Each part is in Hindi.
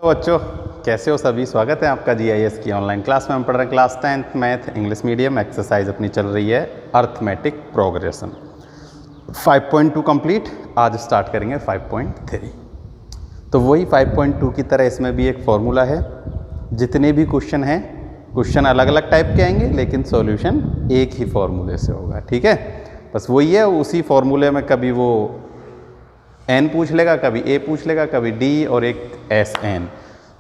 हेलो बच्चों, कैसे हो सभी। स्वागत है आपका जीआईएस की ऑनलाइन क्लास में। हम पढ़ रहे हैं class 10th math English medium. Exercise अपनी चल रही है अर्थमेटिक प्रोग्रेशन 5.2 कंप्लीट। आज स्टार्ट करेंगे 5.3। तो वही 5.2 की तरह इसमें भी एक फॉर्मूला है। जितने भी क्वेश्चन हैं, क्वेश्चन अलग अलग टाइप के आएंगे लेकिन सॉल्यूशन एक ही फॉर्मूले से होगा। ठीक है, बस वही है। उसी फॉर्मूले में कभी वो एन पूछ लेगा, कभी ए पूछ लेगा, कभी डी और एक एस एन।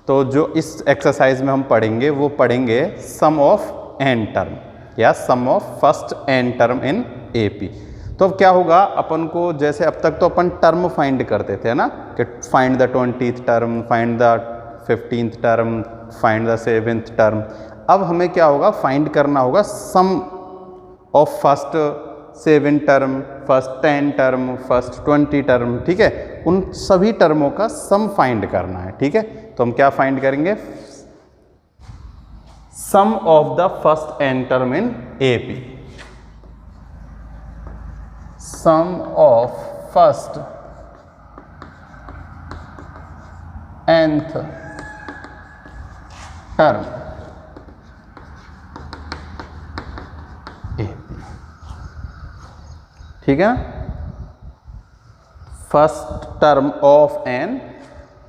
तो जो इस एक्सरसाइज में हम पढ़ेंगे वो पढ़ेंगे सम ऑफ एन टर्म या sum of first n term in AP. तो अब क्या होगा, अपन को जैसे अब तक तो अपन टर्म फाइंड करते थे ना, कि find the 20th term, find the 15th term, find the 7th term. अब हमें क्या होगा, फाइंड करना होगा sum of first 7 term, first 10 term, first 20 term. ठीक है, उन सभी टर्मों का सम फाइंड करना है। ठीक है, तो हम क्या फाइंड करेंगे, sum of the first n term in AP. Sum of first nth term AP. ठीक है, first term of an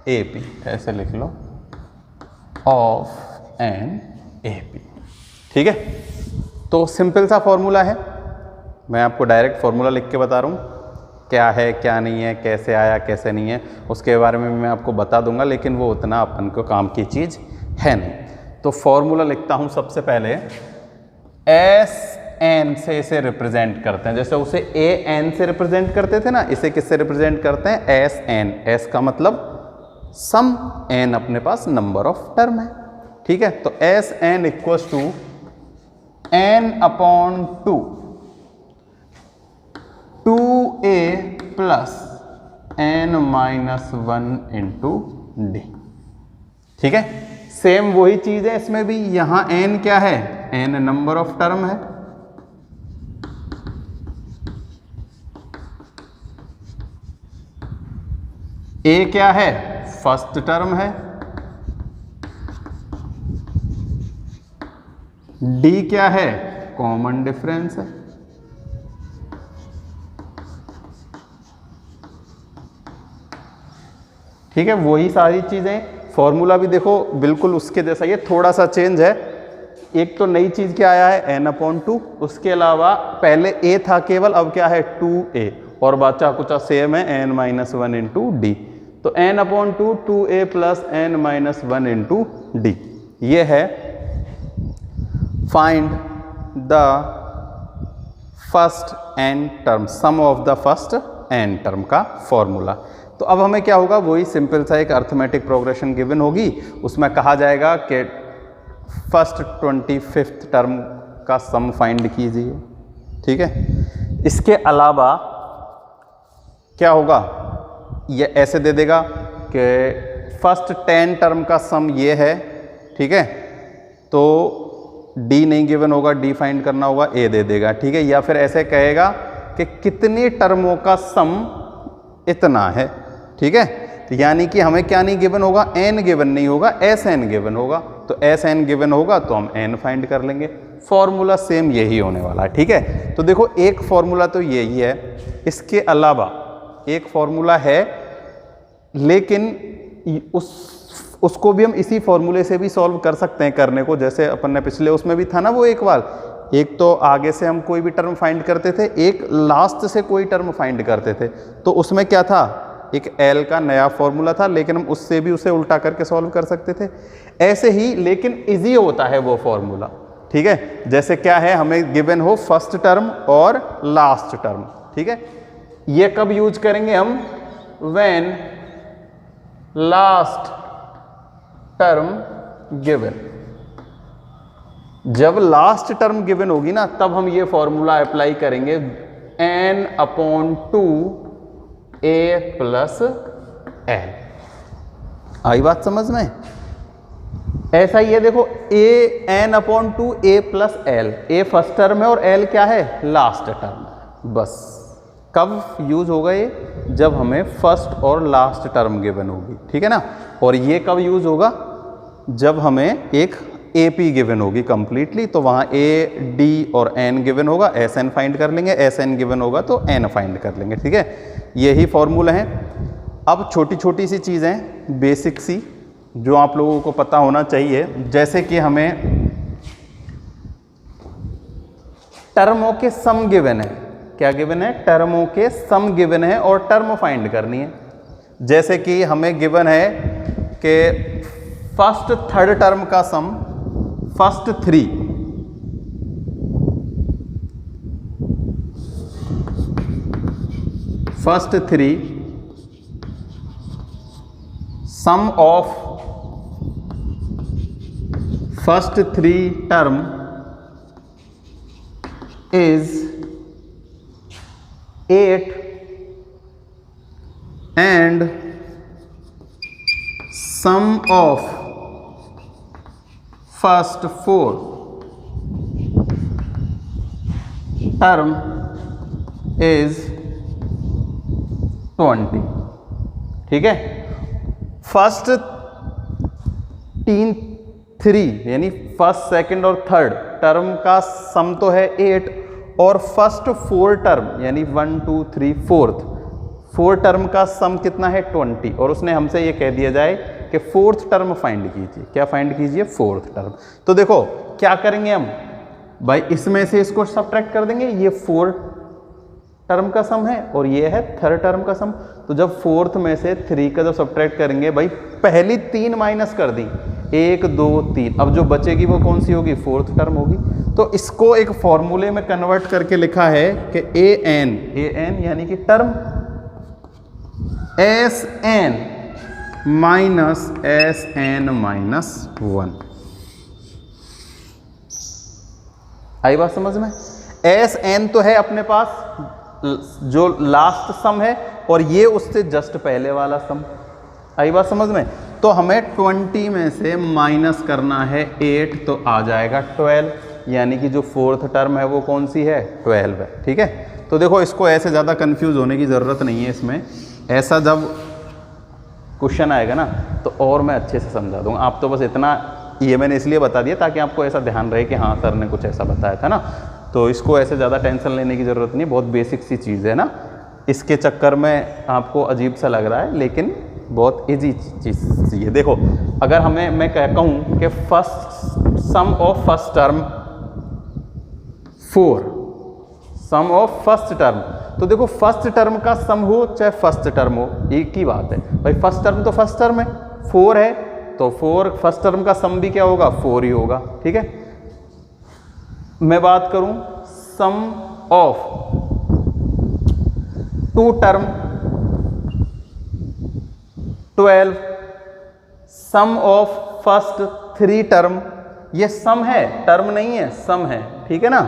AP, ऐसे लिख लो, ऑफ एन एपी। ठीक है, तो सिंपल सा फॉर्मूला है। मैं आपको डायरेक्ट फॉर्मूला लिख के बता रहा हूँ, क्या है क्या नहीं है, कैसे आया कैसे नहीं है, उसके बारे में मैं आपको बता दूंगा, लेकिन वो उतना अपन को काम की चीज़ है नहीं। तो फॉर्मूला लिखता हूँ। सबसे पहले एस एन से इसे रिप्रेजेंट करते हैं। जैसे उसे ए एन से रिप्रेजेंट करते थे ना, इसे किससे रिप्रेजेंट करते हैं, एस एन। एस का मतलब सम, एन अपने पास नंबर ऑफ टर्म है। ठीक है, तो S n equals to n upon 2 a plus n minus 1 into D. ठीक है, सेम वही चीज है इसमें भी। यहां एन क्या है, एन नंबर ऑफ टर्म है। ए क्या है, फर्स्ट टर्म है। डी क्या है, कॉमन डिफरेंस है। ठीक है, वही सारी चीजें। फॉर्मूला भी देखो बिल्कुल उसके जैसा, ये थोड़ा सा चेंज है। एक तो नई चीज क्या आया है, एन अपॉन 2। उसके अलावा पहले ए था केवल, अब क्या है 2a, और बचा कुछ सेम है एन माइनस 1 इंटू डी। तो n upon 2 plus n minus 1 into D. ये है find the first n term, sum of the first n term का फॉर्मूला। तो अब हमें क्या होगा, वही सिंपल सा एक अर्थमेटिक प्रोग्रेशन गिवन होगी। उसमें कहा जाएगा कि फर्स्ट 25th टर्म का सम फाइंड कीजिए। ठीक है, इसके अलावा क्या होगा, ये ऐसे दे देगा कि फर्स्ट 10 टर्म का सम ये है। ठीक है, तो डी नहीं गिवन होगा, डी फाइंड करना होगा, ए दे देगा। ठीक है, या फिर ऐसे कहेगा कि कितनी टर्मों का सम इतना है। ठीक है, तो यानी कि हमें क्या नहीं गिवन होगा, एन गिवन नहीं होगा, एस एन गिवन होगा। तो एस एन गिवन होगा तो हम एन फाइंड कर लेंगे। फॉर्मूला सेम यही होने वाला है। ठीक है, तो देखो एक फॉर्मूला तो यही है, इसके अलावा एक फॉर्मूला है, लेकिन उसको भी हम इसी फॉर्मूले से भी सॉल्व कर सकते हैं करने को। जैसे अपन ने पिछले उसमें भी था ना वो एक बार, एक तो आगे से हम कोई भी टर्म फाइंड करते थे, एक लास्ट से कोई टर्म फाइंड करते थे। तो उसमें क्या था, एक एल का नया फॉर्मूला था, लेकिन हम उससे भी उसे उल्टा करके सॉल्व कर सकते थे। ऐसे ही लेकिन इजी होता है वो फॉर्मूला। ठीक है, जैसे क्या है, हमें गिवन हो फर्स्ट टर्म और लास्ट टर्म। ठीक है, ये कब यूज करेंगे हम, व्हेन लास्ट टर्म गिवन। जब लास्ट टर्म गिवन होगी ना, तब हम ये फॉर्मूला अप्लाई करेंगे, n upon 2a plus l. आई बात समझ में? ऐसा ही है, देखो a n upon 2a plus l. A first term है और एल क्या है, लास्ट टर्म। बस कब यूज होगा ये, जब हमें फर्स्ट और लास्ट टर्म गिवन होगी। ठीक है ना, और ये कब यूज होगा, जब हमें एक AP गिवन होगी कंप्लीटली, तो वहाँ A, D और N गिवन होगा, SN फाइंड कर लेंगे, SN गिवन होगा तो N फाइंड कर लेंगे, ठीक है। यही फॉर्मूला है। अब छोटी छोटी सी चीज़ें बेसिक सी जो आप लोगों को पता होना चाहिए, जैसे कि हमें टर्मों के सम गिवन है। क्या गिवन है? टर्मों के सम गिवन है और टर्म फाइंड करनी है। जैसे कि हमें गिवन है कि फर्स्ट थर्ड टर्म का sum, first 3 sum of first 3 term is 8 and sum of first 4 term is 20, ठीक है। फर्स्ट 3 यानी फर्स्ट सेकंड और थर्ड टर्म का सम तो है 8 और फर्स्ट 4 टर्म यानी 1 2 3 4 टर्म का सम कितना है 20, और उसने हमसे ये कह दिया जाए कि 4th टर्म फाइंड कीजिए। क्या फाइंड कीजिए? 4th term. तो देखो क्या करेंगे हम भाई, इसमें से इसको सब्ट्रैक्ट कर देंगे। ये 4 टर्म का सम है और ये है थर्ड टर्म का सम। तो जब 4th में से 3 का जब सब्ट्रैक्ट करेंगे भाई, पहली 3 माइनस कर दी, 1 2 3, अब जो बचेगी वो कौन सी होगी? 4th टर्म होगी। तो इसको एक फॉर्मूले में कन्वर्ट करके लिखा है कि an यानी कि term, Sn minus Sn minus 1। आई बात समझ में? Sn तो है अपने पास जो लास्ट सम है और ये उससे जस्ट पहले वाला सम। आई बात समझ में? तो हमें 20 में से माइनस करना है 8, तो आ जाएगा 12, यानी कि जो 4th टर्म है वो कौन सी है? 12 है, ठीक है। तो देखो इसको ऐसे ज़्यादा कंफ्यूज होने की ज़रूरत नहीं है इसमें। ऐसा जब क्वेश्चन आएगा ना तो और मैं अच्छे से समझा दूंगा। आप तो बस इतना ये मैंने इसलिए बता दिया ताकि आपको ऐसा ध्यान रहे कि हाँ सर ने कुछ ऐसा बताया था ना। तो इसको ऐसे ज़्यादा टेंशन लेने की ज़रूरत नहीं, बहुत बेसिक सी चीज़ है ना। इसके चक्कर में आपको अजीब सा लग रहा है लेकिन बहुत इजी चीज़ है। देखो अगर मैं कहूँ कि first sum of first term 4, sum of first term, तो देखो फर्स्ट टर्म का सम हो चाहे फर्स्ट टर्म हो एक ही बात है भाई। फर्स्ट टर्म तो फर्स्ट टर्म है, 4 है तो 4 फर्स्ट टर्म का सम भी क्या होगा? 4 ही होगा, ठीक है। मैं बात करूं sum of 2 term 12, sum of first 3 term, ये सम है टर्म नहीं है, सम है, ठीक है ना,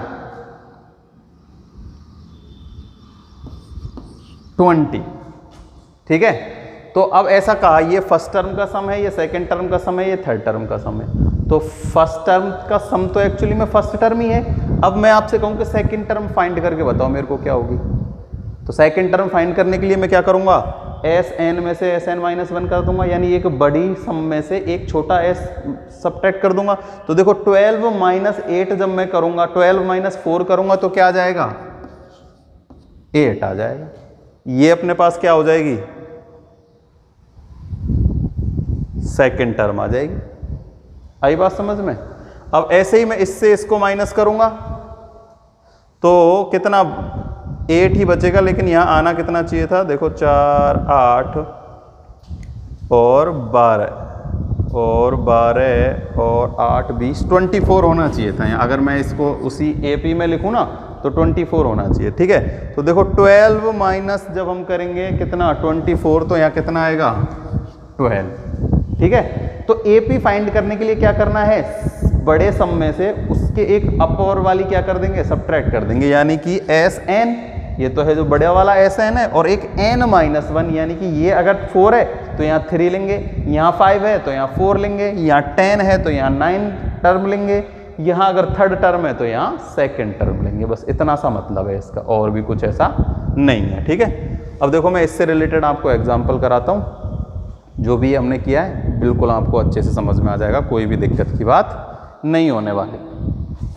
20, ठीक है। तो अब ऐसा कहा ये फर्स्ट टर्म का सम है, ये सेकंड टर्म का सम है, ये थर्ड टर्म का सम है। तो फर्स्ट टर्म का सम तो एक्चुअली में फर्स्ट टर्म ही है। अब मैं आपसे कहूं कि सेकंड टर्म फाइंड करके बताओ मेरे को क्या होगी। तो सेकंड टर्म फाइंड करने के लिए मैं क्या करूंगा? Sn में से Sn माइनस 1 कर दूंगा, यानी एक बड़ी सम में से एक छोटा s सब्ट्रैक्ट कर दूंगा। तो देखो 12 माइनस 8 जब मैं करूंगा, 12 माइनस 4 करूंगा तो क्या आ जाएगा? 8 आ जाएगा। ये अपने पास क्या हो जाएगी? सेकंड टर्म आ जाएगी। आई बात समझ में? अब ऐसे ही मैं इससे इसको माइनस करूंगा तो कितना? 8 ही बचेगा, लेकिन यहां आना कितना चाहिए था? देखो 4 8 और 12 और 12 और 8 20 24 होना चाहिए था यहाँ। अगर मैं इसको उसी AP में लिखूं ना तो 24 होना चाहिए, ठीक है। तो देखो 12 माइनस जब हम करेंगे कितना? 24, तो यहाँ कितना आएगा? 12, ठीक है। तो AP फाइंड करने के लिए क्या करना है? बड़े सम में से उसके एक अपर वाली क्या कर देंगे? सब्ट्रैक्ट कर देंगे, यानी कि Sn, ये तो है जो बड़ा वाला Sn है, और एक n माइनस 1, यानी कि ये अगर 4 है तो यहाँ 3 लेंगे, यहाँ 5 है तो यहाँ 4 लेंगे, यहाँ 10 है तो यहाँ 9 टर्म लेंगे, यहाँ अगर थर्ड टर्म है तो यहाँ सेकंड टर्म लेंगे। बस इतना सा मतलब है इसका, और भी कुछ ऐसा नहीं है, ठीक है। अब देखो मैं इससे रिलेटेड आपको एग्जांपल कराता हूँ। जो भी हमने किया है बिल्कुल आपको अच्छे से समझ में आ जाएगा, कोई भी दिक्कत की बात नहीं होने वाली,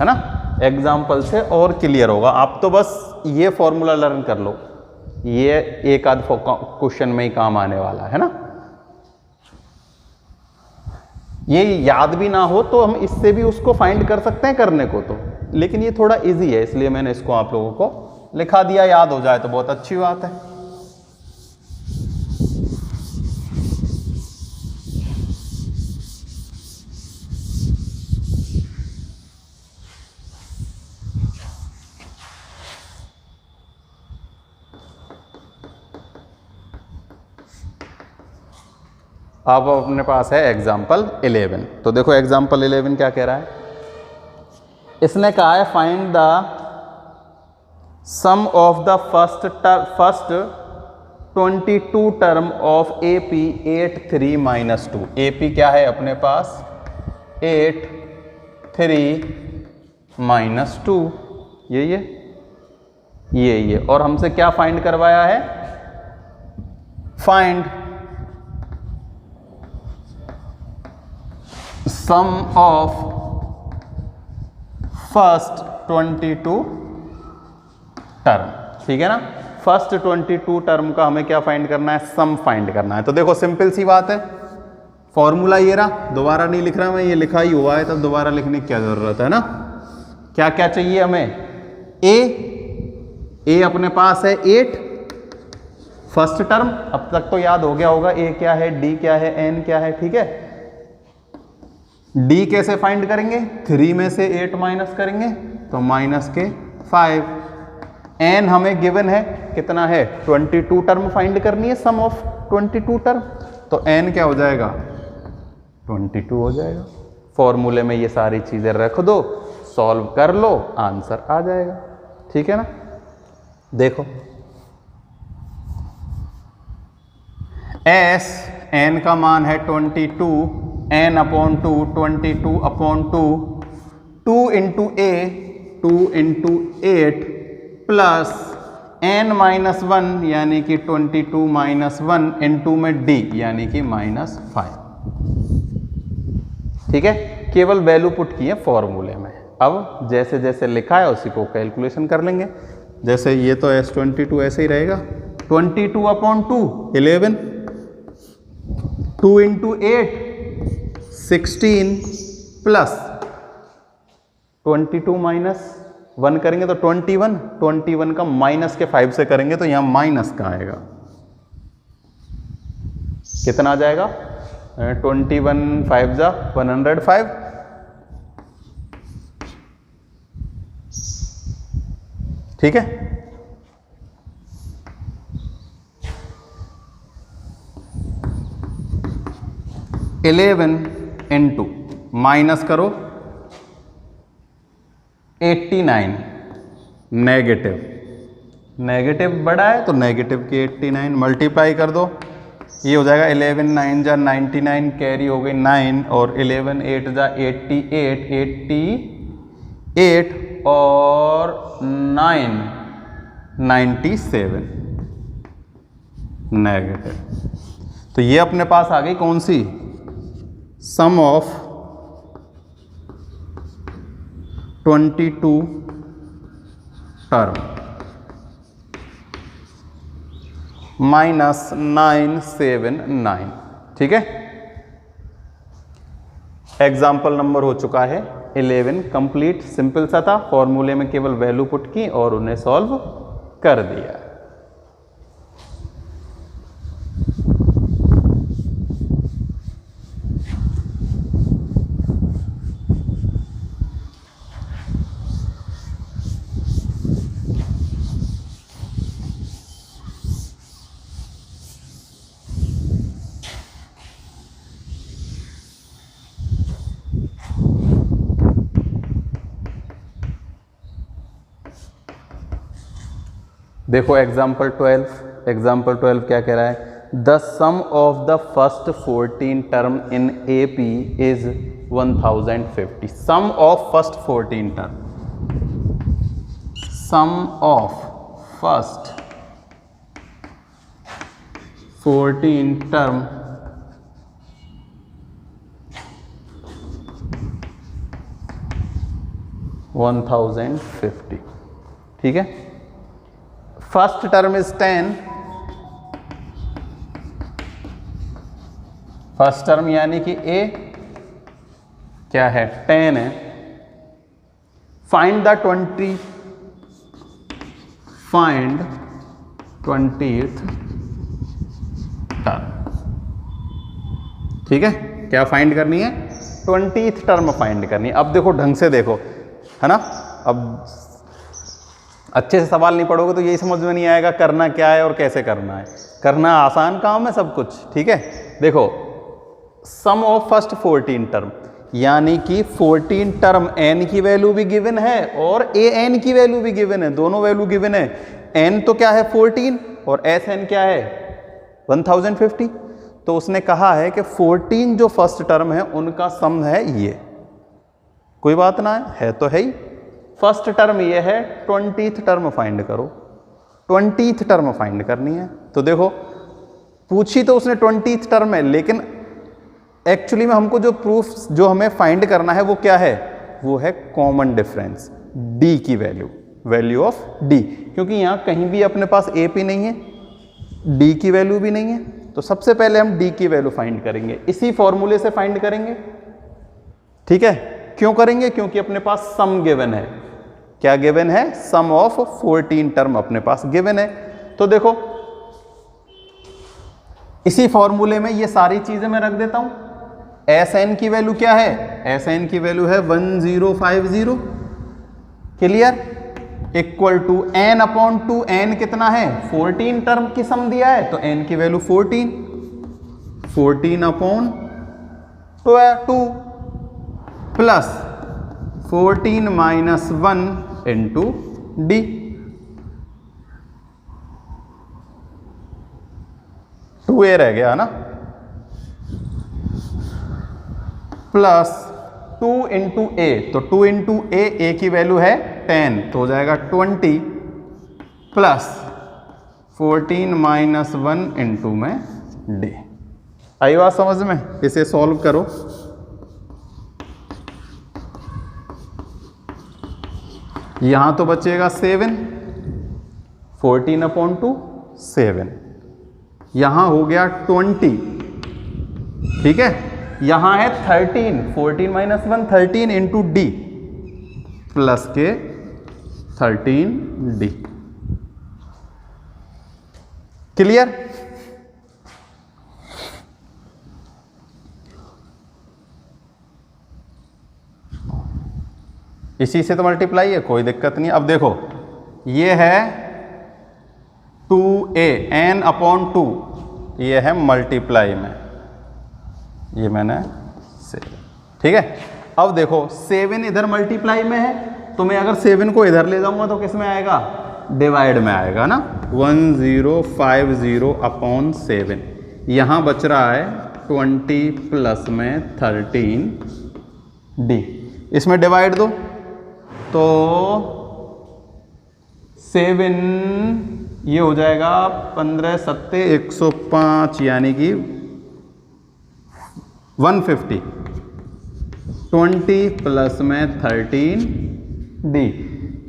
है ना। एग्जाम्पल से और क्लियर होगा। आप तो बस ये फॉर्मूला लर्न कर लो, ये एक आध क्वेश्चन में ही काम आने वाला है ना। ये याद भी ना हो तो हम इससे भी उसको फाइंड कर सकते हैं करने को तो, लेकिन ये थोड़ा इजी है इसलिए मैंने इसको आप लोगों को लिखा दिया। याद हो जाए तो बहुत अच्छी बात है। अब अपने पास है एग्जाम्पल 11। तो देखो एग्जाम्पल 11 क्या कह रहा है, इसने कहा है find the sum of the first 22 term of AP 8 3 - 2। AP क्या है अपने पास 8 3 - 2, ये और हमसे क्या फाइंड करवाया है, find sum of first 22 term, ठीक है ना। फर्स्ट 22 टर्म का हमें क्या फाइंड करना है, सम फाइंड करना है। तो देखो सिंपल सी बात है, फॉर्मूला ये रहा, दोबारा नहीं लिख रहा मैं, ये लिखा ही हुआ है तब दोबारा लिखने की क्या जरूरत है ना। क्या क्या चाहिए हमें, ए अपने पास है 8 फर्स्ट टर्म, अब तक तो याद हो गया होगा ए क्या है, डी क्या है, एन क्या है, ठीक है। डी कैसे फाइंड करेंगे, 3 में से 8 माइनस करेंगे तो माइनस के 5। एन हमें गिवन है कितना है 22 टर्म फाइंड करनी है, सम ऑफ 22 टर्म, तो एन क्या हो जाएगा 22 हो जाएगा। फॉर्मूले में ये सारी चीजें रख दो, सॉल्व कर लो, आंसर आ जाएगा, ठीक है ना। देखो एस एन का मान है 22, n अपॉन 2 22 अपॉन 2, 2 इंटू ए 2 इंटू 8 प्लस n माइनस 1 यानी कि 22 माइनस 1 इंटू में d यानी कि -5, ठीक है। केवल वैल्यू पुट की है फॉर्मूले में। अब जैसे जैसे लिखा है उसी को कैलकुलेशन कर लेंगे। जैसे ये तो S22 ऐसे ही रहेगा, 22 अपॉन 2 11, 2 इंटू 8 16 प्लस 22 माइनस 1 करेंगे तो 21 का माइनस के 5 से करेंगे तो यहां माइनस का आएगा, कितना आ जाएगा 21 5 जा 105, ठीक है। इंटू माइनस करो 89, नेगेटिव बड़ा है तो नेगेटिव के 89 मल्टीप्लाई कर दो, ये हो जाएगा 11 9 जा 99, कैरी हो गई 9 और 11 8 जा 88 और 9 97 नेगेटिव। तो ये अपने पास आ गई कौन सी, सम ऑफ 22 टर्म -979, ठीक है। एग्जाम्पल नंबर हो चुका है 11 कंप्लीट, सिंपल सा था, फॉर्मूले में केवल वैल्यू पुट की और उन्हें सॉल्व कर दिया। देखो एग्जाम्पल 12 क्या कह रहा है, the sum of the first 14 term in AP is 1050। Sum of first 14 term, sum of first 14 term 1050, ठीक है। First term is 10, first term यानी कि ए क्या है 10 है। फाइंड द 20th टर्म, ठीक है। क्या फाइंड करनी है? 20th टर्म फाइंड करनी है। अब देखो ढंग से देखो, है ना। अब अच्छे से सवाल नहीं पढ़ोगे तो यही समझ में नहीं आएगा करना क्या है और कैसे करना है। करना आसान काम है सब कुछ, ठीक है। देखो सम ऑफ फर्स्ट 14 टर्म, यानी कि 14 टर्म n की वैल्यू भी गिवन है और an की वैल्यू भी गिवन है, दोनों वैल्यू गिवन है। n तो क्या है 14 और sn क्या है 1050। तो उसने कहा है कि 14 जो फर्स्ट टर्म है उनका सम है ये, कोई बात ना है तो है ही। फर्स्ट टर्म ये है, 20th टर्म फाइंड करो। 20th टर्म फाइंड करनी है। तो देखो पूछी तो उसने 20th टर्म है, लेकिन एक्चुअली में हमको जो प्रूफ जो हमें फाइंड करना है वो क्या है? वो है कॉमन डिफरेंस, d की वैल्यू ऑफ d, क्योंकि यहाँ कहीं भी अपने पास a p नहीं है, d की वैल्यू भी नहीं है। तो सबसे पहले हम d की वैल्यू फाइंड करेंगे, इसी फॉर्मूले से फाइंड करेंगे, ठीक है। क्यों करेंगे? क्योंकि अपने पास सम गिवन है। क्या गिवन है? सम ऑफ 14 टर्म अपने पास गिवन है। तो देखो इसी फॉर्मूले में ये सारी चीजें मैं रख देता हूं। Sn की वैल्यू क्या है? Sn की वैल्यू है 1050, clear, equal to n upon 2। n कितना है? 14 टर्म की सम दिया है तो n की value 14 upon 2 plus 14 minus 1 into d. Two a रह गया ना, प्लस 2 इंटू ए, तो 2 इंटू ए की वैल्यू है 10 तो हो जाएगा 20 प्लस 14 माइनस 1 इंटू में डी। आई बात समझ में? इसे सॉल्व करो। यहां तो बचेगा 7, 14 अपॉन 2 7, यहां हो गया 20, ठीक है। यहां है 13, 14 माइनस 1 13 इंटू डी प्लस के 13 डी, क्लियर। इसी से तो मल्टीप्लाई है, कोई दिक्कत नहीं। अब देखो ये है 2a n अपॉन 2, ये है मल्टीप्लाई में, ये मैंने से, ठीक है। अब देखो 7 इधर मल्टीप्लाई में है, तो मैं अगर 7 को इधर ले जाऊंगा तो किस में आएगा? डिवाइड में आएगा ना। 1050 अपॉन 7, यहां बच रहा है 20 प्लस में 13 डी। इसमें डिवाइड दो तो 7 ये हो जाएगा 15 सत्ते 105, यानी कि 150, 20 प्लस में 13 डी।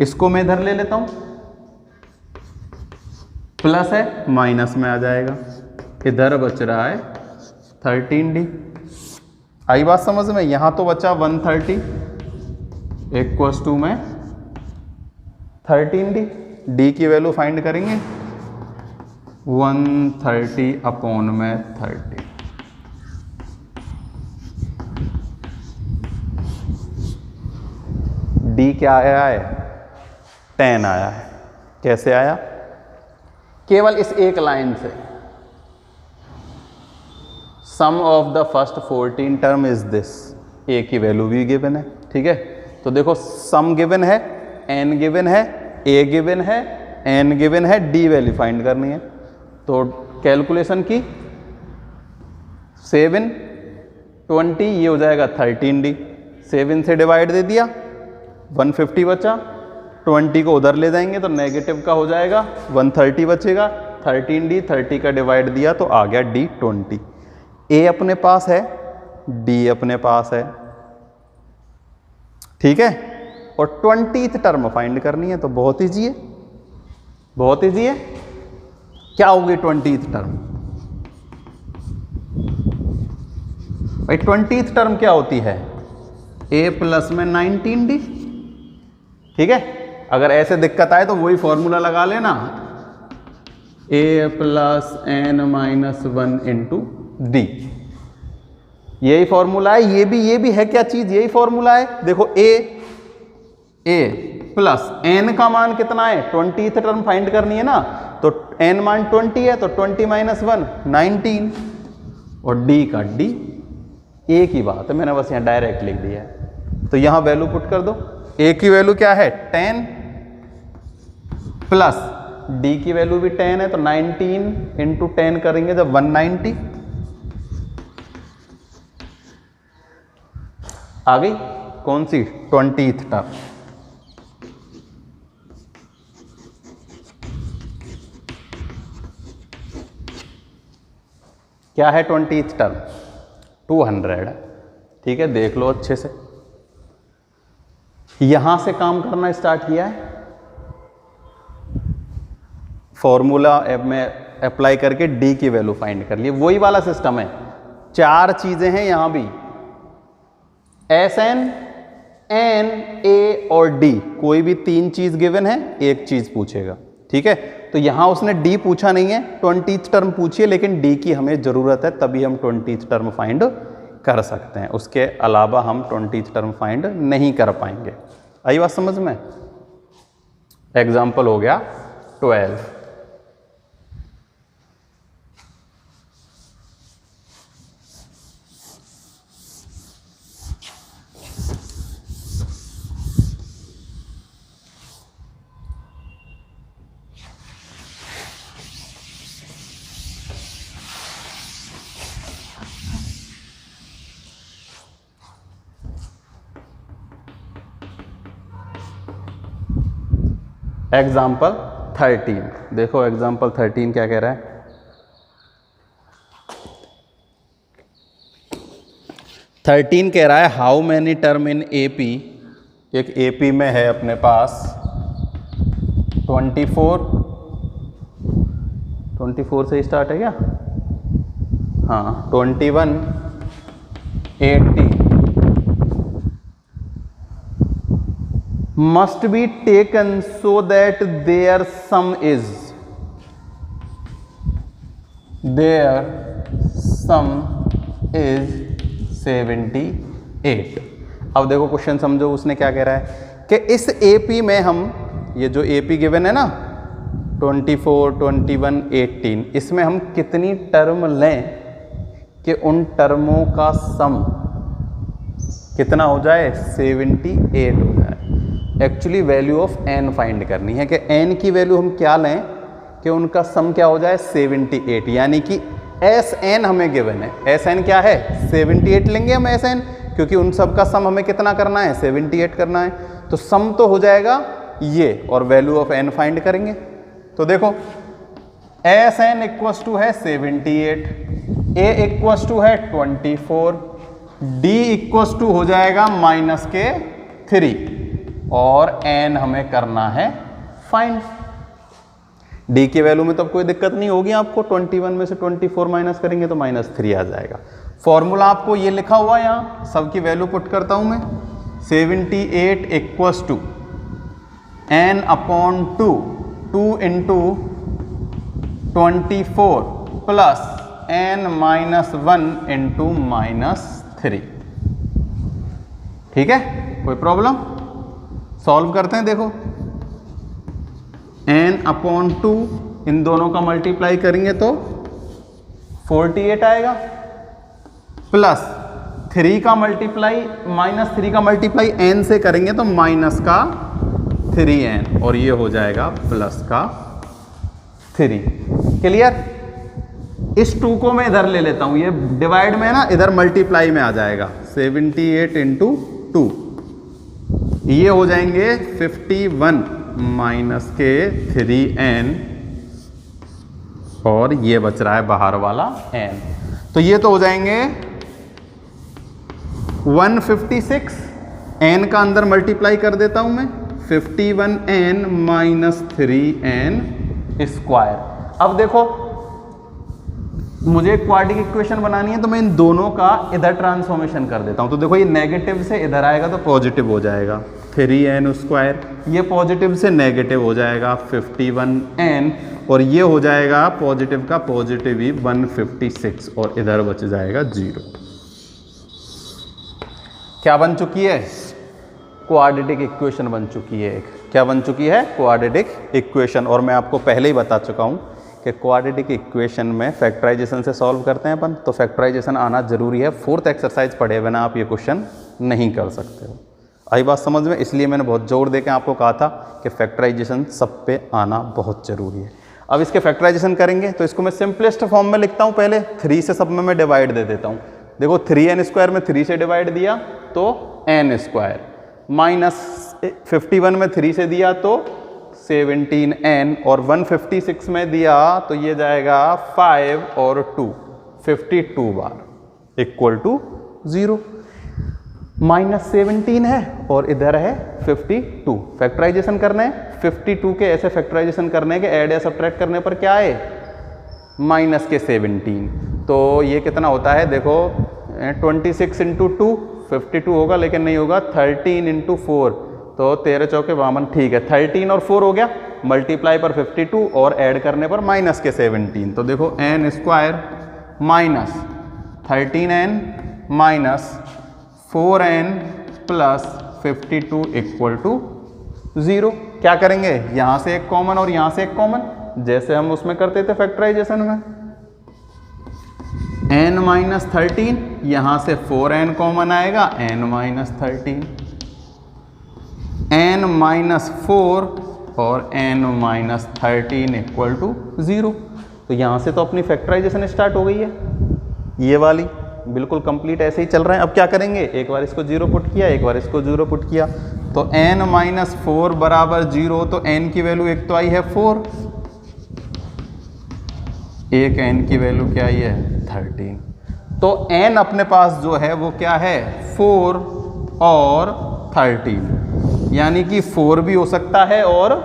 इसको मैं इधर ले लेता हूं, प्लस है माइनस में आ जाएगा, इधर बच रहा है 13 डी। आई बात समझ में? यहां तो बचा 130 इक्वल्स टू में 13 डी। डी की वैल्यू फाइंड करेंगे 130 अपॉन में 30, डी क्या आया है? 10 आया है। कैसे आया? केवल इस एक लाइन से, sum of the first 14 term is this. A की वैल्यू भी गिवन है, ठीक है। तो देखो सम गिवन है, n गिवन है, a गिवन है, n गिवन है, d वैल्यू फाइंड करनी है। तो कैलकुलेशन की 7 20, ये हो जाएगा 13d। 7 से डिवाइड दे दिया, 150 बचा, 20 को उधर ले जाएंगे तो नेगेटिव का हो जाएगा, 130 बचेगा, 13d 30 का डिवाइड दिया तो आ गया d 20। a अपने पास है, d अपने पास है, ठीक है। और 20th टर्म फाइंड करनी है, तो बहुत ईजी है, बहुत ईजी है। क्या होगी 20th टर्म? भाई 20th टर्म क्या होती है? a प्लस में 19d। ठीक है, अगर ऐसे दिक्कत आए तो वही फॉर्मूला लगा लेना, a plus n minus 1 into D. यही फॉर्मूला है, ये भी है क्या चीज, यही फॉर्मूला है। देखो a प्लस n का मान कितना है, 20th टर्म फाइंड करनी है ना, तो n मान 20 है, तो 20 माइनस 1 19, और d का d, एक ही बात है, मैंने बस यहाँ डायरेक्ट लिख दिया है। तो यहाँ वैल्यू पुट कर दो, a की वैल्यू क्या है 10 प्लस d की वैल्यू भी 10 है, तो 19 इंटू 10 करेंगे जब 190 आ गई। कौन सी? 20th term. क्या है 20th टर्म? 200। ठीक है, देख लो अच्छे से। यहां से काम करना स्टार्ट किया है, फॉर्मूला में अप्लाई करके डी की वैल्यू फाइंड कर ली। वही वाला सिस्टम है, चार चीजें हैं यहां भी, एस एन, एन, ए और डी। कोई भी तीन चीज गिवन है, एक चीज पूछेगा। ठीक है, तो यहां उसने डी पूछा नहीं है, 20th टर्म पूछिए, लेकिन डी की हमें जरूरत है, तभी हम 20th टर्म फाइंड कर सकते हैं। उसके अलावा हम 20th टर्म फाइंड नहीं कर पाएंगे। आई बात समझ में? एग्जाम्पल हो गया 12। एग्जाम्पल 13, देखो एग्जाम्पल 13 क्या कह रहा है। 13 कह रहा है how many term in AP. एक एपी में है अपने पास 24 से स्टार्ट है क्या? हाँ, 21, 80 must be taken so that their sum is 78। अब देखो क्वेश्चन समझो, उसने क्या कह रहा है कि इस एपी में हम, ये जो एपी गिवन है ना 24, 21, 18, इसमें हम कितनी टर्म लें कि उन टर्मों का सम कितना हो जाए, 78 हो जाए। Actually value of n find करनी है कि n की वैल्यू हम क्या लें कि उनका सम क्या हो जाए, 78। यानी कि Sn हमें गिवन है, Sn क्या है 78 लेंगे हम Sn, क्योंकि उन सब का सम हमें कितना करना है, 78 करना है। तो सम तो हो जाएगा ये, और वैल्यू ऑफ n फाइंड करेंगे। तो देखो Sn इक्वस टू है 78, A इक्वस टू है 24, D इक्वस टू हो जाएगा -3, और n हमें करना है फाइंड। d की वैल्यू में तो कोई दिक्कत नहीं होगी आपको, 21 में से 24 माइनस करेंगे तो -3 आ जाएगा। फॉर्मूला आपको ये लिखा हुआ है, यहाँ सबकी वैल्यू पुट करता हूं मैं। 78 equals to n/2, 2 into 24 plus n-1 into -3। ठीक है, कोई प्रॉब्लम? सॉल्व करते हैं। देखो n/2 इन दोनों का मल्टीप्लाई करेंगे तो 48 आएगा, प्लस 3 का मल्टीप्लाई -3 का मल्टीप्लाई n से करेंगे तो -3n, और ये हो जाएगा +3। क्लियर? इस 2 को मैं इधर ले लेता हूं, ये डिवाइड में है ना, इधर मल्टीप्लाई में आ जाएगा। 78 इंटू 2, ये हो जाएंगे 51 -3n, और ये बच रहा है बाहर वाला n। तो ये तो हो जाएंगे 156 एन का अंदर मल्टीप्लाई कर देता हूं मैं, 51n माइनस 3n स्क्वायर। अब देखो मुझे क्वाड्रेटिक इक्वेशन बनानी है तो मैं इन दोनों का इधर ट्रांसफॉर्मेशन कर देता हूं। तो देखो ये नेगेटिव से इधर आएगा तो पॉजिटिव हो जाएगा 3n स्क्वायर, ये पॉजिटिव से नेगेटिव हो जाएगा 51n, और ये हो जाएगा पॉजिटिव का पॉजिटिव ही 156, और इधर बच जाएगा 0। क्या बन चुकी है? क्वाड्रेटिक इक्वेशन बन चुकी है एक। क्या बन चुकी है? Quadratic equation. और मैं आपको पहले ही बता चुका हूं कि क्वाड्रेटिक इक्वेशन में फैक्टराइजेशन से सॉल्व करते हैं अपन, तो फैक्टराइजेशन आना जरूरी है। 4th एक्सरसाइज पढ़े बिना आप ये क्वेश्चन नहीं कर सकते हो। आई बात समझ में? इसलिए मैंने बहुत जोर देकर आपको कहा था कि फैक्टराइजेशन सब पे आना बहुत जरूरी है। अब इसके फैक्टराइजेशन करेंगे तो इसको मैं सिंपलेस्ट फॉर्म में लिखता हूँ। पहले 3 से सब में मैं डिवाइड दे देता हूँ। देखो 3n स्क्वायर में 3 से डिवाइड दिया तो n स्क्वायर, माइनस 51 में 3 से दिया तो 17n, और 156 में दिया तो ये जाएगा 5 और 2 52 बार इक्वल टू 0। माइनस 17 है और इधर है 52। फैक्टराइजेशन करना है 52 के, ऐसे फैक्टराइजेशन करने के ऐड या सब्ट्रैक्ट करने पर क्या है? माइनस के 17। तो ये कितना होता है? देखो 26 इंटू 2 52 होगा, लेकिन नहीं होगा 13 इंटू 4 तो 13 चौके 52। ठीक है, 13 और 4 हो गया, मल्टीप्लाई पर 52 और ऐड करने पर माइनस के 17। तो देखो n square minus 13n minus 4n plus 52 equal to 0। क्या करेंगे? यहाँ से एक कॉमन और यहाँ से एक कॉमन, जैसे हम उसमें करते थे फैक्टराइजेशन में। n माइनस 13, यहाँ से 4n कॉमन आएगा, n माइनस 13, n माइनस 4 और n माइनस 13 इक्वल टू 0। तो यहाँ से तो अपनी फैक्टराइजेशन स्टार्ट हो गई है, ये वाली बिल्कुल कंप्लीट ऐसे ही चल रहे हैं। अब क्या करेंगे? एक बार इसको 0 पुट किया, एक बार इसको 0 पुट किया, तो n माइनस 4 बराबर 0। तो n की वैल्यू एक तो आई है 4, एक n की वैल्यू क्या आई है? 13। तो n अपने पास जो है वो क्या है? 4 और 13, यानी कि 4 भी हो सकता है और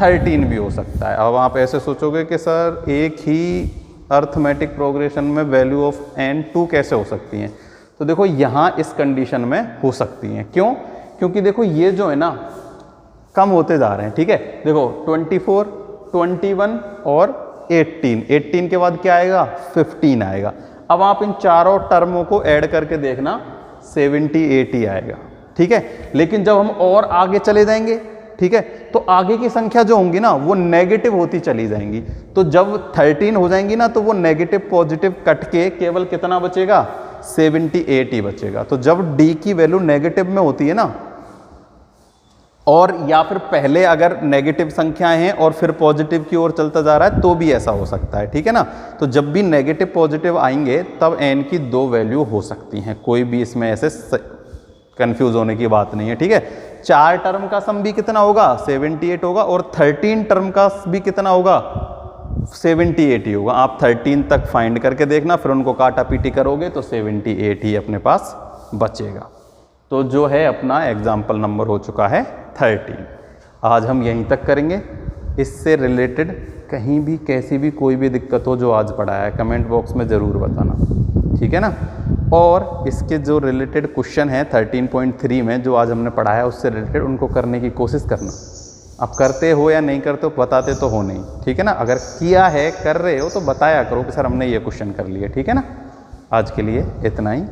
13 भी हो सकता है। अब आप ऐसे सोचोगे कि सर एक ही अर्थमेटिक प्रोग्रेशन में वैल्यू ऑफ n 2 कैसे हो सकती हैं? तो देखो यहाँ इस कंडीशन में हो सकती हैं। क्यों? क्योंकि देखो ये जो है ना कम होते जा रहे हैं। ठीक है, देखो 24, 21 और 18 के बाद क्या आएगा? 15 आएगा। अब आप इन चारों टर्मों को ऐड करके देखना, 70, 80 आएगा। ठीक है, लेकिन जब हम और आगे चले जाएंगे, ठीक है, तो आगे की संख्या जो होंगी ना वो नेगेटिव होती चली जाएंगी। तो जब 13 हो जाएंगी ना तो वो नेगेटिव पॉजिटिव कट के केवल कितना बचेगा? 70, 80 बचेगा। तो जब d की वैल्यू नेगेटिव में होती है ना, और या फिर पहले अगर नेगेटिव संख्याएं हैं और फिर पॉजिटिव की ओर चलता जा रहा है तो भी ऐसा हो सकता है। ठीक है ना, तो जब भी नेगेटिव पॉजिटिव आएंगे तब n की 2 वैल्यू हो सकती हैं। कोई भी इसमें ऐसे कंफ्यूज होने की बात नहीं है। ठीक है, 4 टर्म का सम भी कितना होगा? 78 होगा, और 13 टर्म का भी कितना होगा? 78 ही होगा। आप 13 तक फाइंड करके देखना, फिर उनको काटा पीटी करोगे तो 78 ही अपने पास बचेगा। तो जो है अपना एग्जाम्पल नंबर हो चुका है 13। आज हम यहीं तक करेंगे। इससे रिलेटेड कहीं भी कैसी भी कोई भी दिक्कत हो जो आज पढ़ाया है, कमेंट बॉक्स में ज़रूर बताना। ठीक है ना, और इसके जो रिलेटेड क्वेश्चन है 13.3 में जो आज हमने पढ़ाया है उससे रिलेटेड उनको करने की कोशिश करना। आप करते हो या नहीं करते हो, बताते तो हो नहीं। ठीक है ना, अगर किया है, कर रहे हो तो बताया करो कि सर हमने ये क्वेश्चन कर लिया। ठीक है ना, आज के लिए इतना ही।